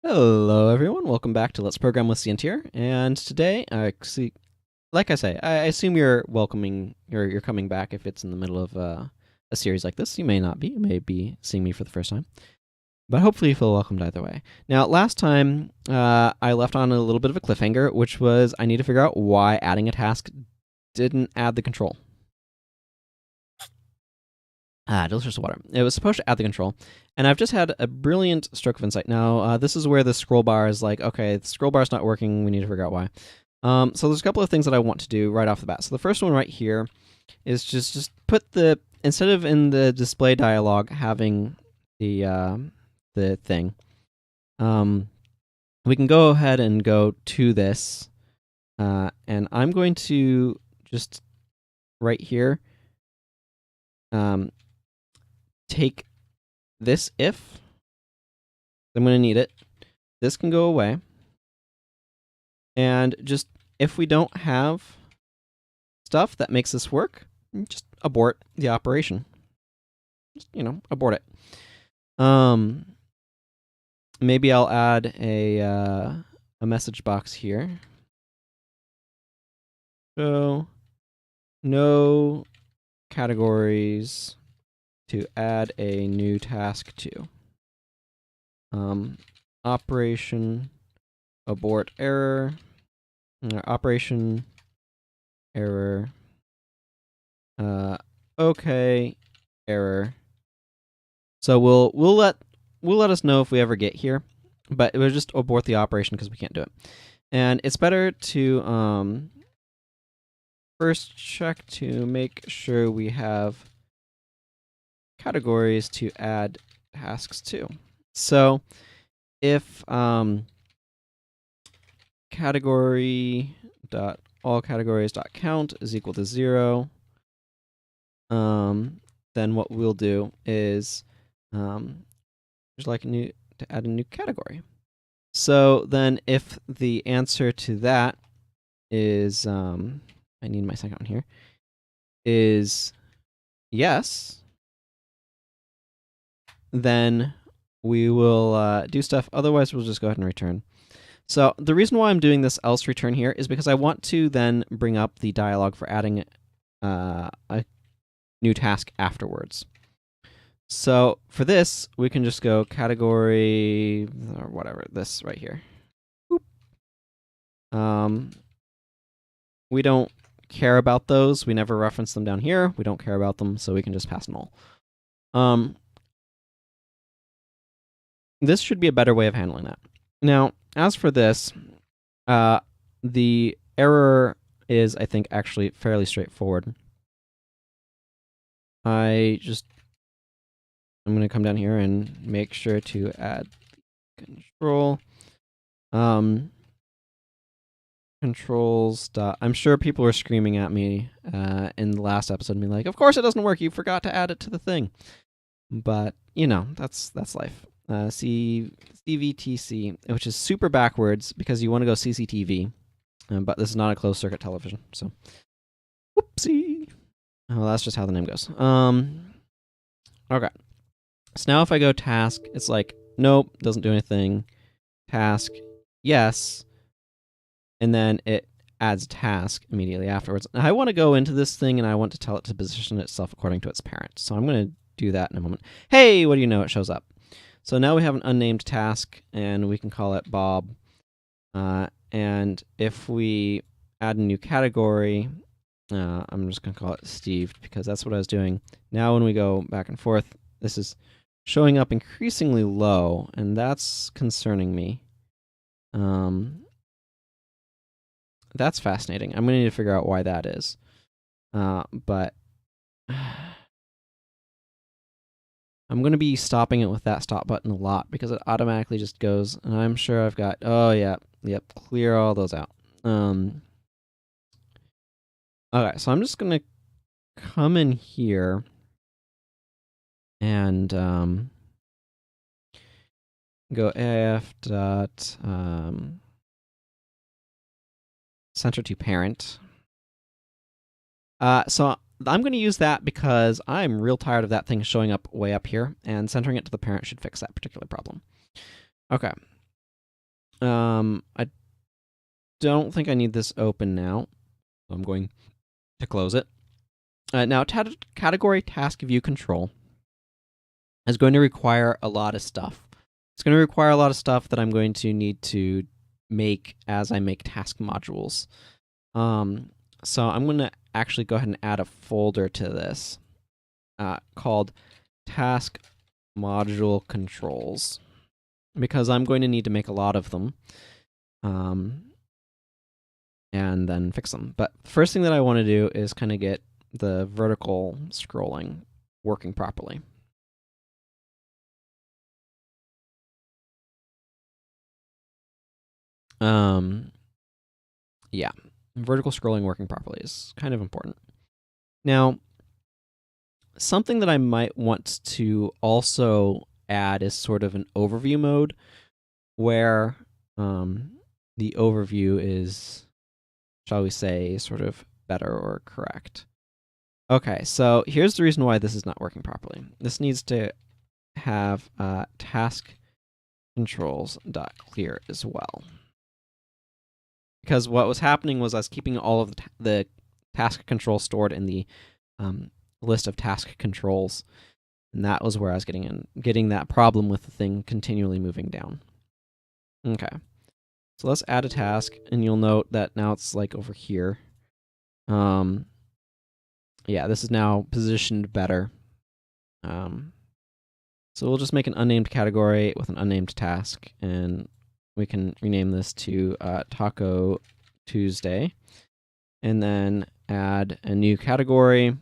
Hello, everyone. Welcome back to Let's Program with Ciantier. And today, like I say, I assume you're welcoming, you're coming back if it's in the middle of a series like this. You may not be. You may be seeing me for the first time. But hopefully you feel welcomed either way. Now, last time, I left on a little bit of a cliffhanger, which was I need to figure out why adding a task didn't add the control. Delicious water. It was supposed to add the control, and I've just had a brilliant stroke of insight. Now, this is where the scroll bar is like, okay, the scroll bar is not working. We need to figure out why. So there's a couple of things that I want to do right off the bat. So the first one right here is just put the, instead of in the display dialog having the thing, we can go ahead and go to this, and I'm going to just right here take this if. I'm going to need it. This can go away. And just if we don't have stuff that makes this work, just abort the operation. Just, abort it. Maybe I'll add a message box here. So no categories to add a new task to. Operation abort error. Operation error. Okay error. So we'll let us know if we ever get here, but it will just abort the operation because we can't do it. And it's better to first check to make sure we have categories to add tasks to. So if all categories.count is equal to 0, then what we'll do is there's like to add a new category. So then if the answer to that is I need my second one here, is yes, then we will do stuff. Otherwise, we'll just go ahead and return. So the reason why I'm doing this else return here is because I want to then bring up the dialog for adding a new task afterwards. So for this, we can just go category or whatever, this right here. Boop. We don't care about those. We never reference them down here. We don't care about them, so we can just pass null. This should be a better way of handling that. Now, as for this, the error is, I think, actually fairly straightforward. I'm going to come down here and make sure to add control. Controls. I'm sure people were screaming at me in the last episode and being like, of course it doesn't work. You forgot to add it to the thing. But, that's life. CVTC, which is super backwards because you want to go CCTV, but this is not a closed circuit television, so whoopsie. Oh, that's just how the name goes. Okay. So now if I go task, it's like, nope, doesn't do anything. Task, yes. And then it adds task immediately afterwards. Now I want to go into this thing and I want to tell it to position itself according to its parent. So I'm going to do that in a moment. Hey, what do you know? It shows up. So now we have an unnamed task, and we can call it Bob. And if we add a new category, I'm just going to call it Steve, because that's what I was doing. Now when we go back and forth, this is showing up increasingly low, and that's concerning me. That's fascinating. I'm going to need to figure out why that is. But I'm going to be stopping it with that stop button a lot because it automatically just goes, and I'm sure I've got, oh, yeah, yep, clear all those out. Okay, so I'm just going to come in here and go AF dot center to parent. So I'm going to use that because I'm real tired of that thing showing up way up here, and centering it to the parent should fix that particular problem. Okay. I don't think I need this open now, so I'm going to close it. Now, category task view control is going to require a lot of stuff. It's going to require a lot of stuff that I'm going to need to make as I make task modules. So I'm going to actually go ahead and add a folder to this called task module controls, because I'm going to need to make a lot of them and then fix them. But the first thing that I want to do is kind of get the vertical scrolling working properly. Yeah, vertical scrolling working properly is kind of important. Now, something that I might want to also add is sort of an overview mode where the overview is, shall we say, sort of better or correct. Okay, so here's the reason why this is not working properly. This needs to have task controls.clear as well. Because what was happening was I was keeping all of the task controls stored in the list of task controls, and that was where I was getting that problem with the thing continually moving down. Okay, so let's add a task, and you'll note that now it's like over here. Yeah, this is now positioned better. So we'll just make an unnamed category with an unnamed task, and we can rename this to Taco Tuesday, and then add a new category,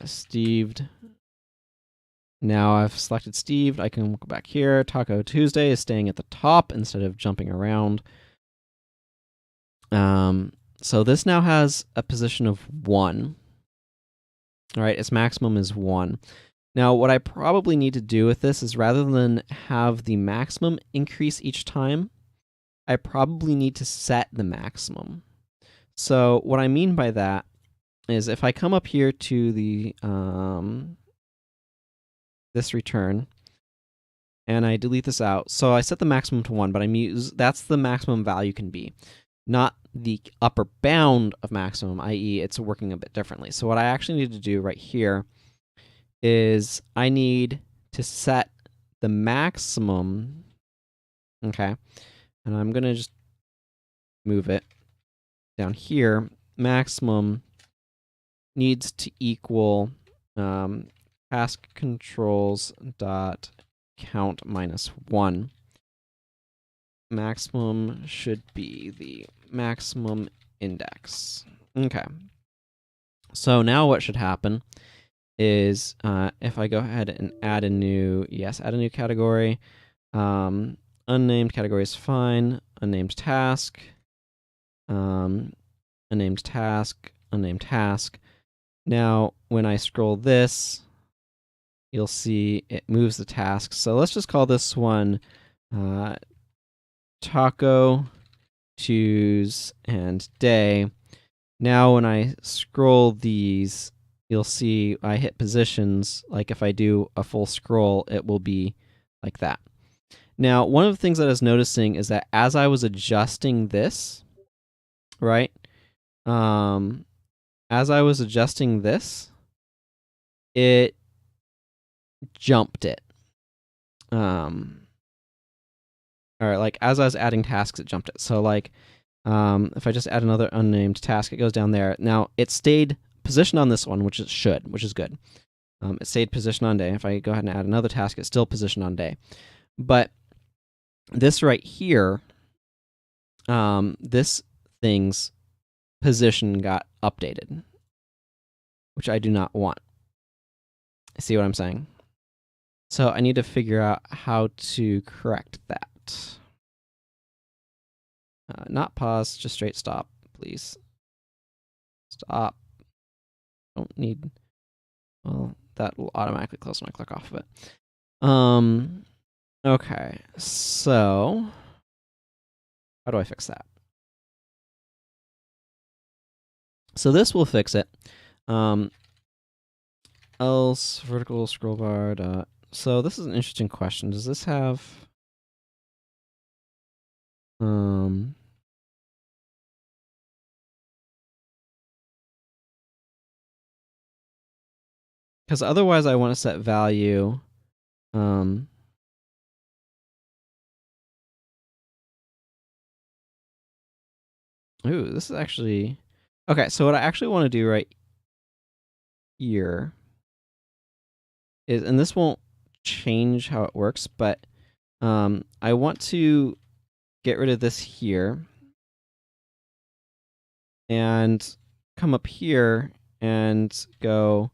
Steved. Now I've selected Steved. I can go back here. Taco Tuesday is staying at the top instead of jumping around. So this now has a position of 1. All right, its maximum is 1. Now, what I probably need to do with this is rather than have the maximum increase each time, I probably need to set the maximum. So what I mean by that is if I come up here to the this return and I delete this out, so I set the maximum to 1, but that's the maximum value can be, not the upper bound of maximum, i.e. it's working a bit differently. So what I actually need to do right here is I need to set the maximum, okay, and I'm going to just move it down here. Maximum needs to equal task controls dot count minus 1. Maximum should be the maximum index. Okay. So now what should happen is if I go ahead and add a new category. Unnamed category is fine. Unnamed task. Unnamed task. Unnamed task. Now, when I scroll this, you'll see it moves the tasks. So let's just call this one Taco, Choose, and Day. Now, when I scroll these, you'll see I hit positions. Like if I do a full scroll, it will be like that. Now, one of the things that I was noticing is that as I was adjusting this, right? As I was adjusting this, it jumped it. Or like as I was adding tasks, it jumped it. So like if I just add another unnamed task, it goes down there. Now it stayed positioned on this one, which it should, which is good. It stayed positioned on day. If I go ahead and add another task, it's still positioned on day. But this right here, this thing's position got updated, which I do not want. See what I'm saying? So I need to figure out how to correct that. Not pause, just straight stop, please. Stop. Don't need. Well, that will automatically close when I click off of it. Okay, so how do I fix that? So this will fix it. Else vertical scroll bar. So this is an interesting question. Does this have? Because otherwise I want to set value. Ooh, this is actually okay. So what I actually want to do right here is, and this won't change how it works, but I want to get rid of this here and come up here and go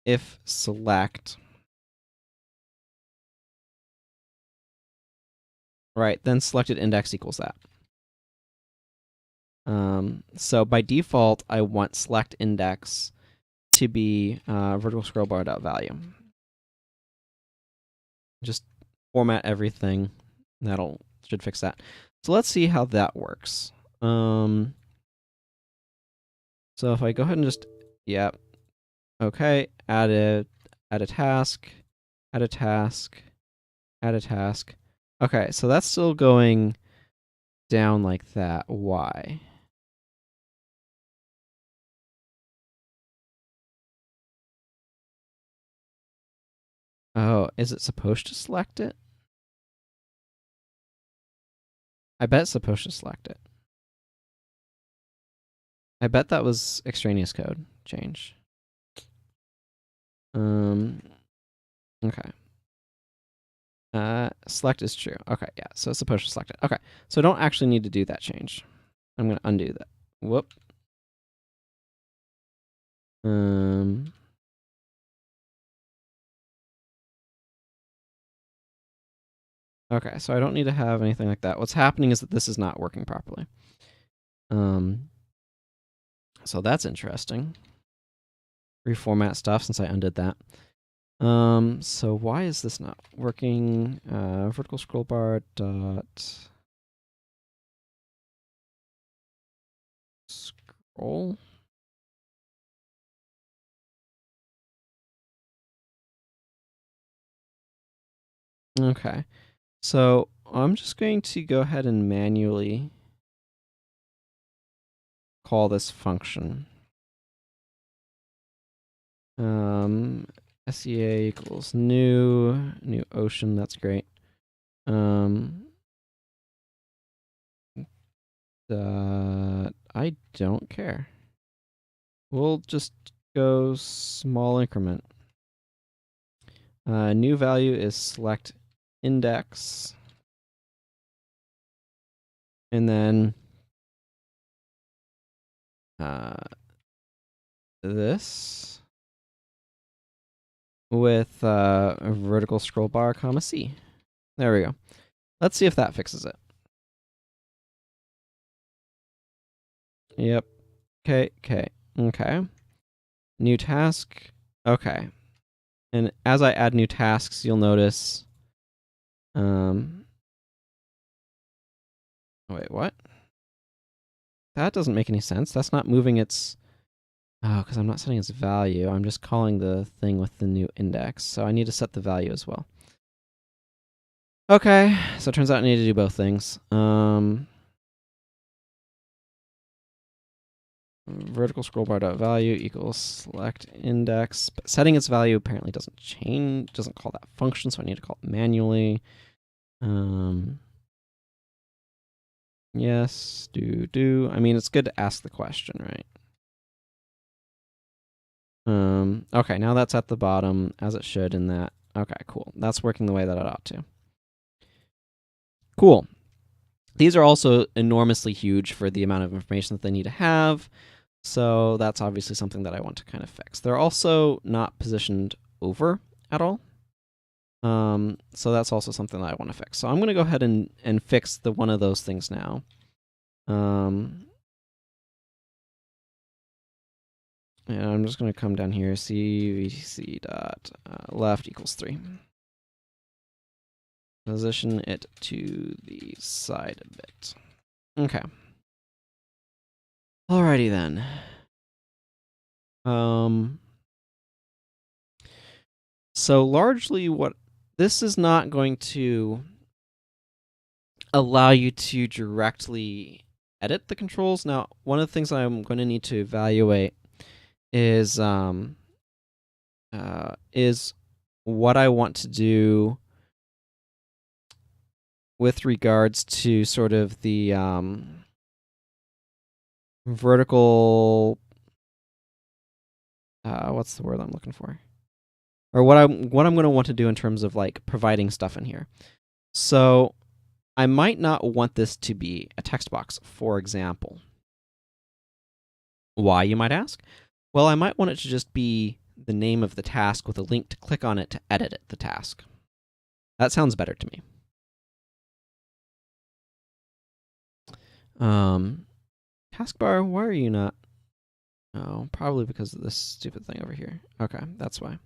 if select, right, then selected index equals that. So by default, I want select index to be vertical scroll bar dot value. Just format everything. That'll should fix that. So let's see how that works. So if I go ahead and just, yep, okay, add a task, add a task, add a task. Okay, so that's still going down like that. Why? Oh, is it supposed to select it? I bet it's supposed to select it. I bet that was extraneous code change. Okay. Select is true. Okay, yeah, so it's supposed to select it. Okay, so I don't actually need to do that change. I'm going to undo that. Whoop. Okay, so I don't need to have anything like that. What's happening is that this is not working properly. So that's interesting. Reformat stuff since I undid that. So why is this not working? Vertical scroll bar dot scroll. Okay, so I'm just going to go ahead and manually call this function. SEA equals new ocean. That's great. I don't care. We'll just go small increment. New value is select index. And then this with a vertical scroll bar, comma C. There we go. Let's see if that fixes it. Yep. Okay. New task. Okay. And as I add new tasks, you'll notice. Wait, what? That doesn't make any sense. That's not moving its. Oh, because I'm not setting its value. I'm just calling the thing with the new index. So I need to set the value as well. Okay, so it turns out I need to do both things. Vertical scroll bar dot value equals select index. But setting its value apparently doesn't change, doesn't call that function, so I need to call it manually. Yes, do. I mean, it's good to ask the question, right? Okay, now that's at the bottom, as it should in that. Okay, cool. That's working the way that it ought to. Cool. These are also enormously huge for the amount of information that they need to have. So that's obviously something that I want to kind of fix. They're also not positioned over at all. So that's also something that I want to fix. So I'm going to go ahead and fix the one of those things now. And I'm just going to come down here, cvc dot left equals 3. Position it to the side a bit. Okay. Alrighty then. So largely what this is not going to allow you to directly edit the controls. Now, one of the things I'm going to need to evaluate is what I want to do with regards to sort of the vertical. What's the word I'm looking for? Or what I'm going to want to do in terms of like providing stuff in here. So I might not want this to be a text box, for example. Why, you might ask? Well, I might want it to just be the name of the task with a link to click on it to edit it, the task. That sounds better to me. Taskbar, why are you not? Oh, probably because of this stupid thing over here. Okay, that's why.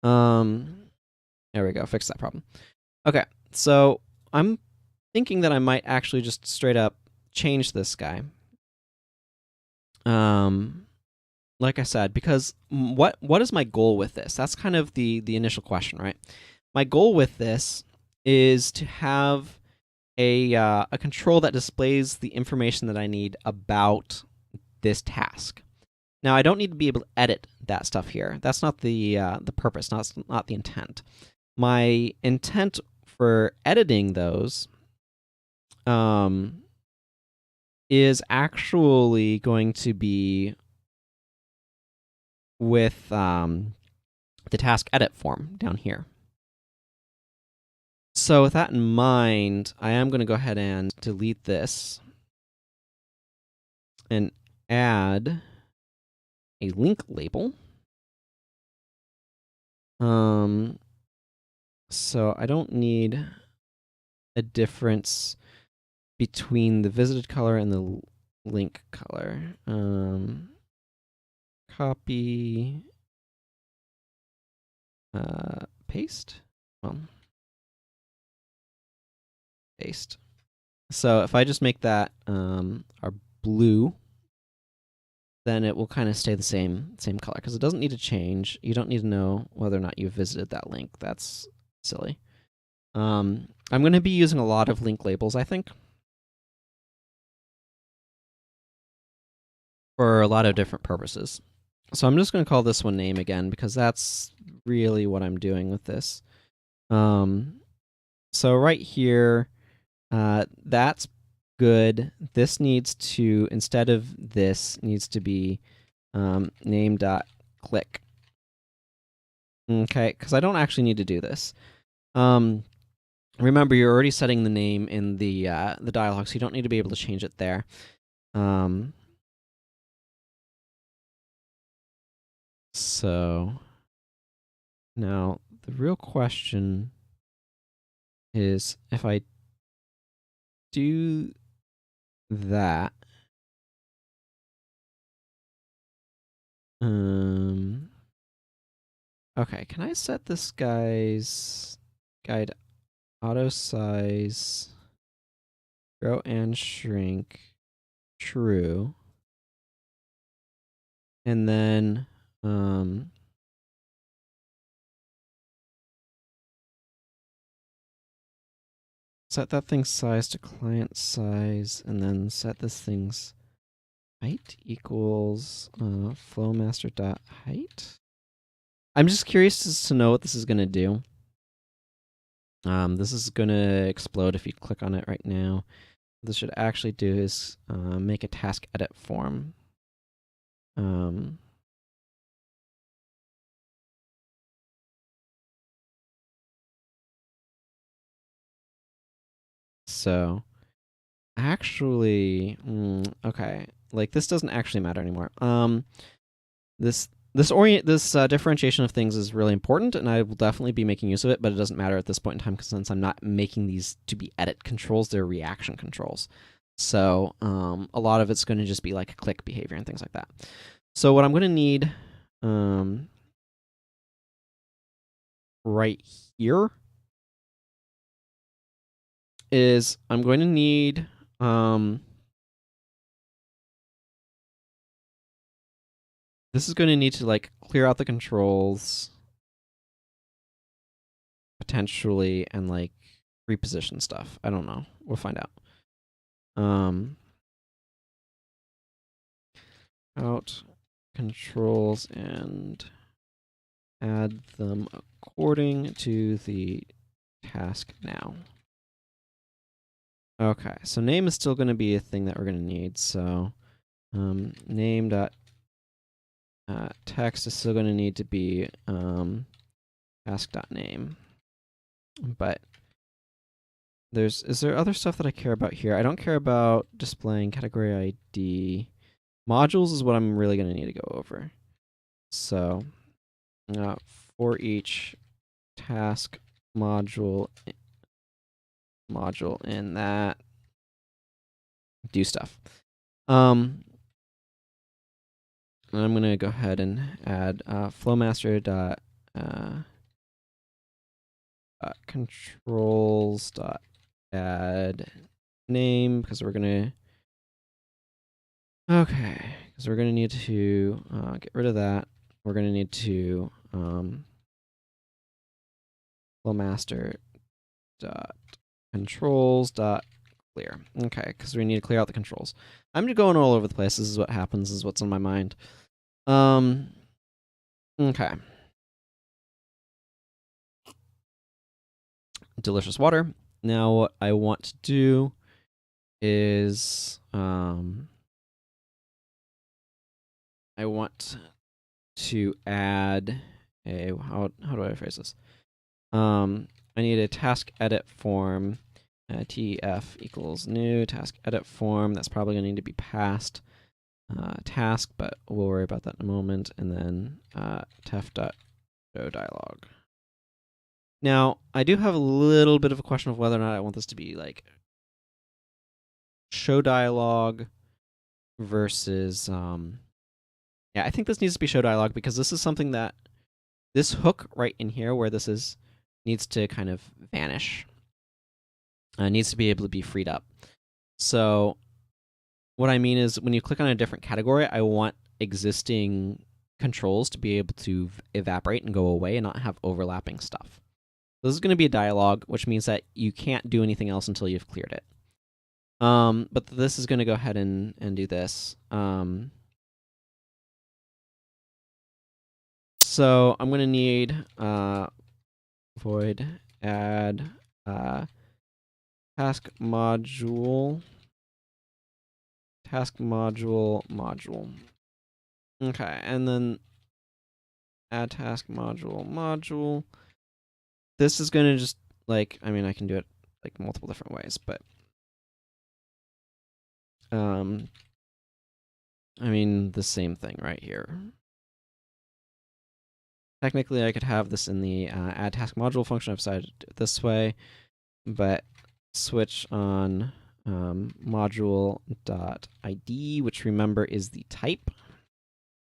There we go, fix that problem. Okay, so I'm thinking that I might actually just straight up change this guy. Like I said, because what is my goal with this? That's kind of the initial question, right? My goal with this is to have a control that displays the information that I need about this task. Now, I don't need to be able to edit that stuff here. That's not the purpose, not the intent. My intent for editing those is actually going to be with the task edit form down here. So with that in mind, I am going to go ahead and delete this and add a link label. So I don't need a difference between the visited color and the link color. Copy, paste. Well, paste. So if I just make that our blue, then it will kind of stay the same color because it doesn't need to change. You don't need to know whether or not you visited that link. That's silly. I'm going to be using a lot of link labels, I think, for a lot of different purposes. So I'm just going to call this one name again because that's really what I'm doing with this. So right here, that's good. This needs to, instead of this, needs to be name.click. Okay, because I don't actually need to do this. Remember, you're already setting the name in the dialog, so you don't need to be able to change it there. So now the real question is if I do that, okay, can I set this guy's guide auto size grow and shrink true, and then set that thing's size to client size, and then set this thing's height equals flowmaster.height. I'm just curious as to know what this is going to do. This is going to explode if you click on it right now. What this should actually do is make a task edit form. So actually, okay, like this doesn't actually matter anymore. This differentiation of things is really important, and I will definitely be making use of it, but it doesn't matter at this point in time since I'm not making these to be edit controls, they're reaction controls. So a lot of it's going to just be like a click behavior and things like that. So what I'm going to need right here is I'm going to need this is going to need to like clear out the controls potentially and like reposition stuff. I don't know. We'll find out. Out controls and add them according to the task now. Okay, so name is still going to be a thing that we're going to need. So name dot text is still going to need to be task.name. But is there other stuff that I care about here? I don't care about displaying category ID. Modules is what I'm really going to need to go over. So for each task module in that, do stuff. And I'm going to go ahead and add flowmaster dot controls dot add name, because we're going to need to get rid of that. We're going to need to flowmaster dot controls dot clear. Okay, because we need to clear out the controls. I'm just going all over the place. This is what happens. This is what's on my mind. Okay. Delicious water. Now what I want to do is I want to add a how do I phrase this? I need a task edit form. TF equals new task edit form. That's probably going to need to be passed task, but we'll worry about that in a moment. And then tef.show dialog. Now, I do have a little bit of a question of whether or not I want this to be like show dialog versus yeah, I think this needs to be show dialog, because this is something that this hook right in here where this is needs to kind of vanish. Needs to be able to be freed up. So what I mean is when you click on a different category, I want existing controls to be able to evaporate and go away and not have overlapping stuff. This is going to be a dialog, which means that you can't do anything else until you've cleared it. But this is going to go ahead and do this. So I'm going to need void add task module module. Okay, and then add task module. This is going to just like, I mean, I can do it like multiple different ways, but I mean, the same thing right here. Technically, I could have this in the add task module function. I've decided to do it this way, but switch on module.id, which remember is the type.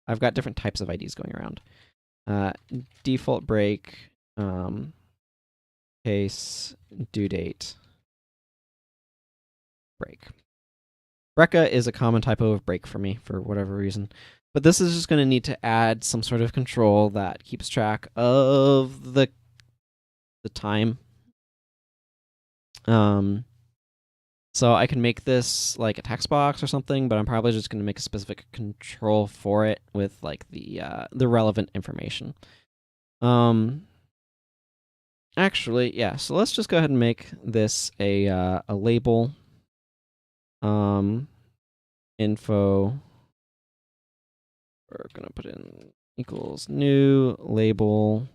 I've got different types of IDs going around. Default break, case, due date, break. Brecca is a common typo of break for me for whatever reason. But this is just going to need to add some sort of control that keeps track of the time. So I can make this like a text box or something, but I'm probably just going to make a specific control for it with like the relevant information. Actually, yeah. So let's just go ahead and make this a label. Info. We're gonna put in equals new label.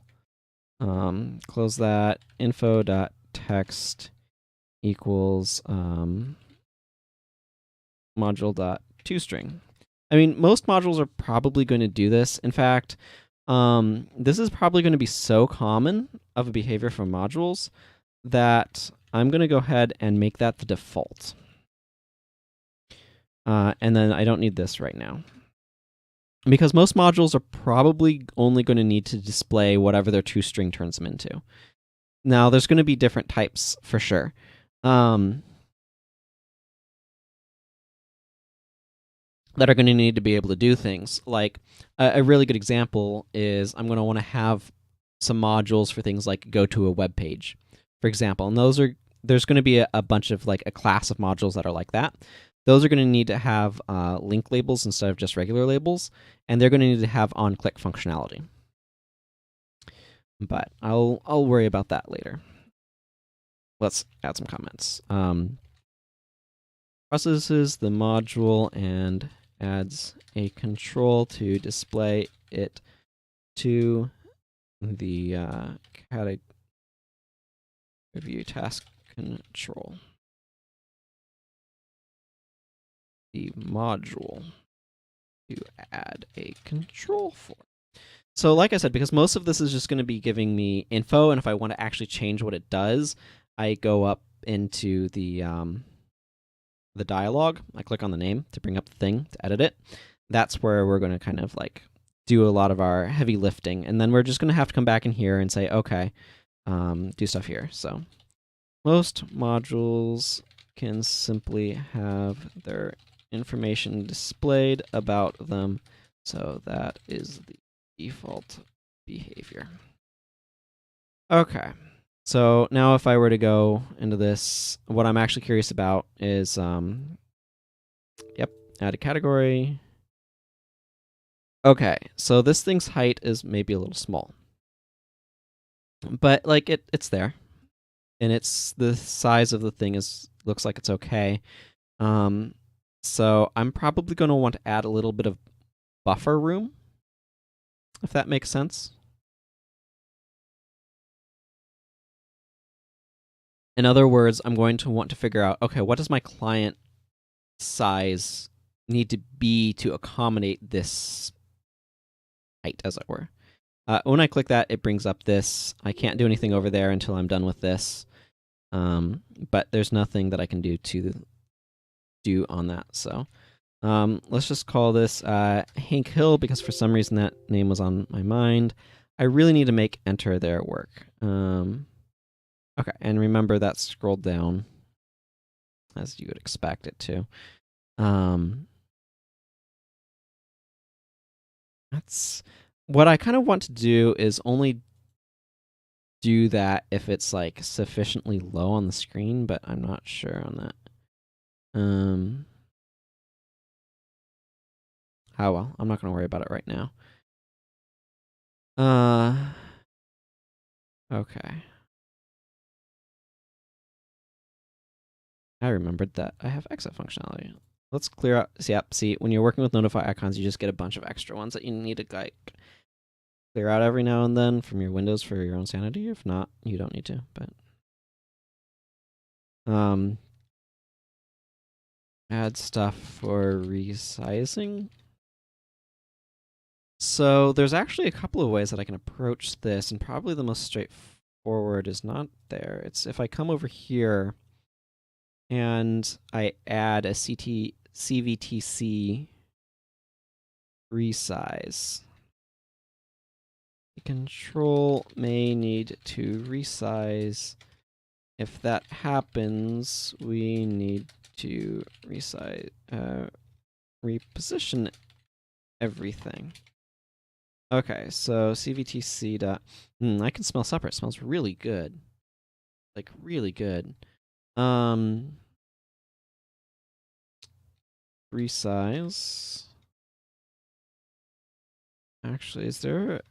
Close that. Info.text equals module.toString. I mean, most modules are probably going to do this. In fact, this is probably going to be so common of a behavior from modules that I'm going to go ahead and make that the default. And then I don't need this right now, because most modules are probably only going to need to display whatever their toString turns them into. Now, there's going to be different types for sure. That are going to need to be able to do things. Like a really good example is I'm going to want to have some modules for things like go to a web page, for example. And those are there's going to be a bunch of like a class of modules that are like that. Those are going to need to have link labels instead of just regular labels, and they're going to need to have on-click functionality. But I'll worry about that later. Let's add some comments. Processes the module and adds a control to display it to the category view task control. The module to add a control for. So like I said, because most of this is just going to be giving me info, and if I want to actually change what it does, I go up into the dialog. I click on the name to bring up the thing to edit it. That's where we're going to kind of like do a lot of our heavy lifting, and then we're just going to have to come back in here and say, okay, do stuff here. So most modules can simply have their information displayed about them, so that is the default behavior. Okay, so now if I were to go into this, what I'm actually curious about is, yep, add a category. Okay, so this thing's height is maybe a little small, but like it's there, and it's the size of the thing looks like it's okay. So I'm probably going to want to add a little bit of buffer room, if that makes sense. In other words, I'm going to want to figure out, okay, what does my client size need to be to accommodate this height, as it were. When I click that, it brings up this. I can't do anything over there until I'm done with this. But there's nothing that I can do to do on that. So let's just call this Hank Hill, because for some reason that name was on my mind. I really need to make enter there work. Okay, and remember that scrolled down as you would expect it to. That's what I kind of want to do, is only do that if it's like sufficiently low on the screen, but I'm not sure on that. Oh well, I'm not going to worry about it right now. Okay. I remembered that I have exit functionality. Let's clear out. See, when you're working with notify icons, you just get a bunch of extra ones that you need to like clear out every now and then from your windows for your own sanity. If not, you don't need to. But add stuff for resizing. So there's actually a couple of ways that I can approach this, and probably the most straightforward is not there. It's if I come over here and I add a CVTC resize. The control may need to resize. If that happens, we need to resize, reposition everything. Okay, so CVTC dot. I can smell supper. It smells really good, like really good. Resize. Actually, is there?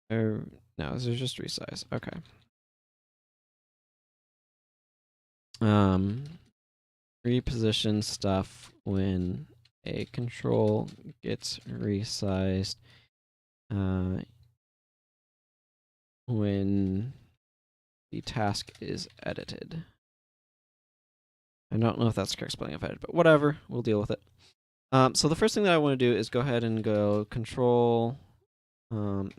No, is there just resize? Okay. Reposition stuff when a control gets resized. When the task is edited. I don't know if that's the correct spelling of edit, but whatever, we'll deal with it. So the first thing that I want to do is go ahead and go control.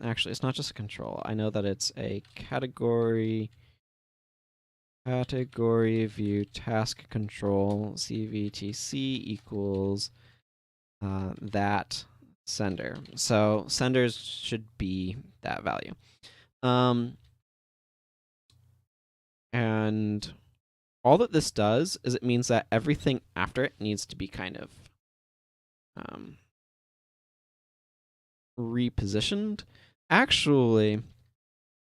Actually, it's not just a control. I know that it's a category view task control CVTC equals that sender. So senders should be that value. And all that this does is it means that everything after it needs to be kind of repositioned. Actually,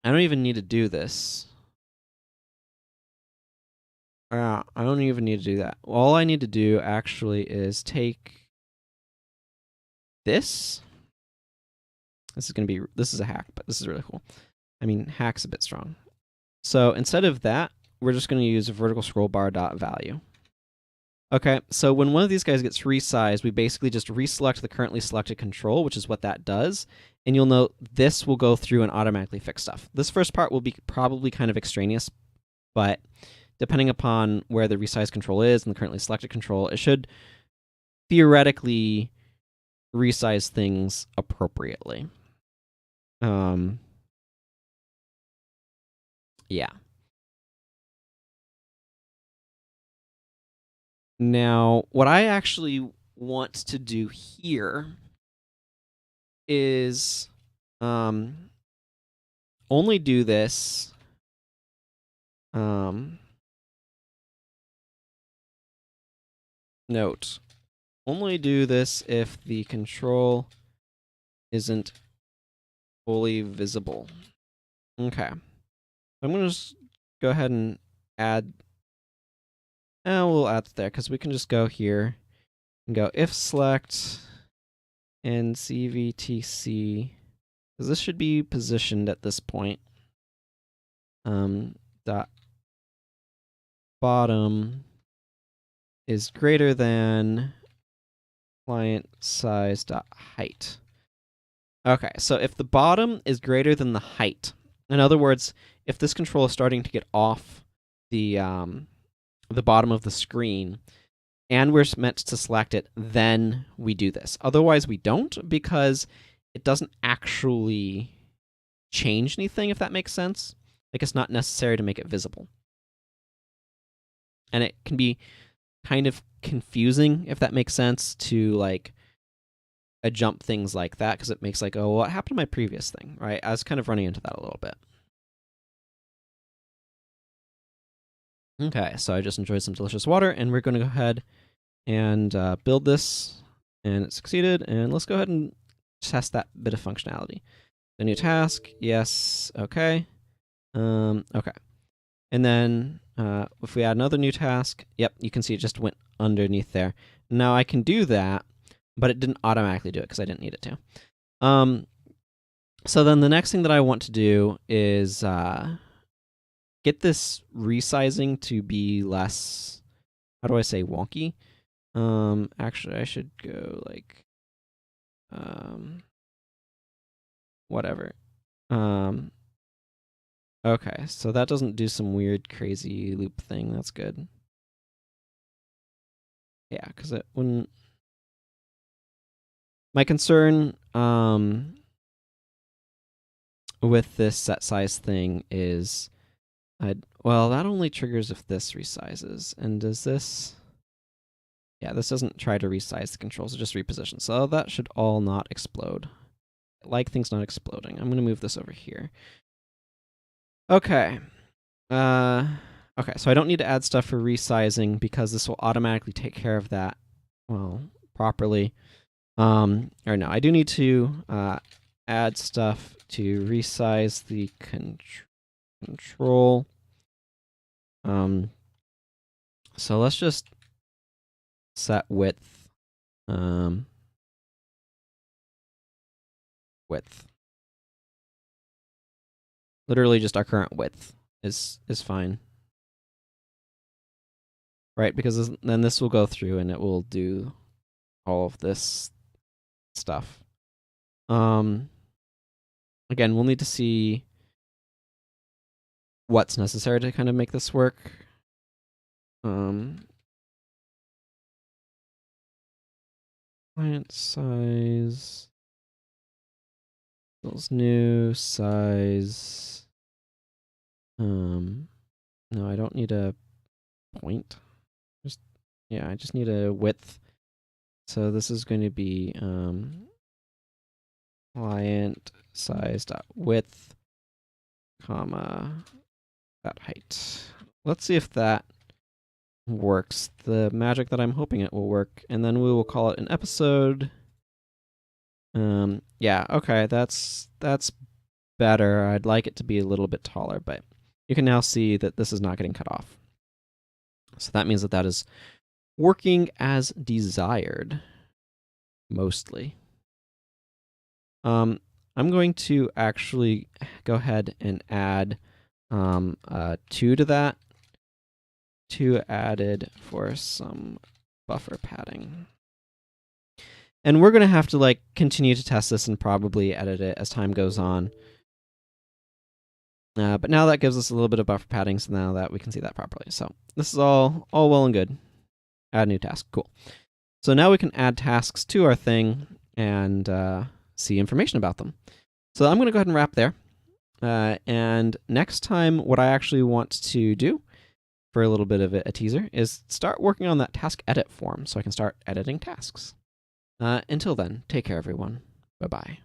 I don't even need to do this. I don't even need to do that. All I need to do actually is take this. This is a hack, but this is really cool. I mean, hack's a bit strong. So instead of that, we're just going to use a vertical scroll bar dot value. Okay, so when one of these guys gets resized, we basically just reselect the currently selected control, which is what that does. And you'll note this will go through and automatically fix stuff. This first part will be probably kind of extraneous, but depending upon where the resized control is and the currently selected control, it should theoretically resize things appropriately. Yeah. Now, what I actually want to do here is only do this note. Only do this if the control isn't fully visible. Okay. I'm going to just go ahead and add. We'll add it there because we can just go here and go if select and CVTC, because this should be positioned at this point. Dot bottom is greater than client size dot height. Okay, so if the bottom is greater than the height, in other words, if this control is starting to get off the bottom of the screen, and we're meant to select it, then we do this. Otherwise, we don't, because it doesn't actually change anything, if that makes sense. Like, it's not necessary to make it visible. And it can be kind of confusing, if that makes sense, to like jump things like that, because it makes like, oh, what happened to my previous thing, right? I was kind of running into that a little bit. Okay, so I just enjoyed some delicious water, and we're going to go ahead and build this, and it succeeded. And let's go ahead and test that bit of functionality. The new task, yes, okay. Okay. And then if we add another new task, yep, you can see it just went underneath there. Now I can do that, but it didn't automatically do it because I didn't need it to. So then the next thing that I want to do is get this resizing to be less, how do I say, wonky? Actually, I should go like, whatever. Okay, so that doesn't do some weird, crazy loop thing. That's good. Yeah, because it wouldn't. My concern with this set size thing is, well, that only triggers if this resizes. And does this? Yeah, this doesn't try to resize the controls, it just repositions. So that should all not explode. I like things not exploding. I'm going to move this over here. Okay. Okay, so I don't need to add stuff for resizing because this will automatically take care of that, well, properly. Or no, I do need to add stuff to resize the control. So let's just set width. Width. Literally just our current width is fine. Right, because then this will go through and it will do all of this stuff. Again, we'll need to see what's necessary to kind of make this work. Client size equals new size. No, I don't need a point. Yeah, I just need a width. So this is going to be client size dot width, comma, dot height. Let's see if that works. The magic that I'm hoping it will work, and then we will call it an episode. Yeah, okay, that's better. I'd like it to be a little bit taller, but you can now see that this is not getting cut off. So that means that that is working as desired, mostly. I'm going to actually go ahead and add 2 to that. 2 added for some buffer padding. And we're going to have to like continue to test this and probably edit it as time goes on. But now that gives us a little bit of buffer padding, so now that we can see that properly. So this is all well and good. Add new task, cool. So now we can add tasks to our thing and see information about them. So I'm going to go ahead and wrap there. And next time, what I actually want to do, for a little bit of a teaser, is start working on that task edit form so I can start editing tasks. Until then, take care, everyone. Bye-bye.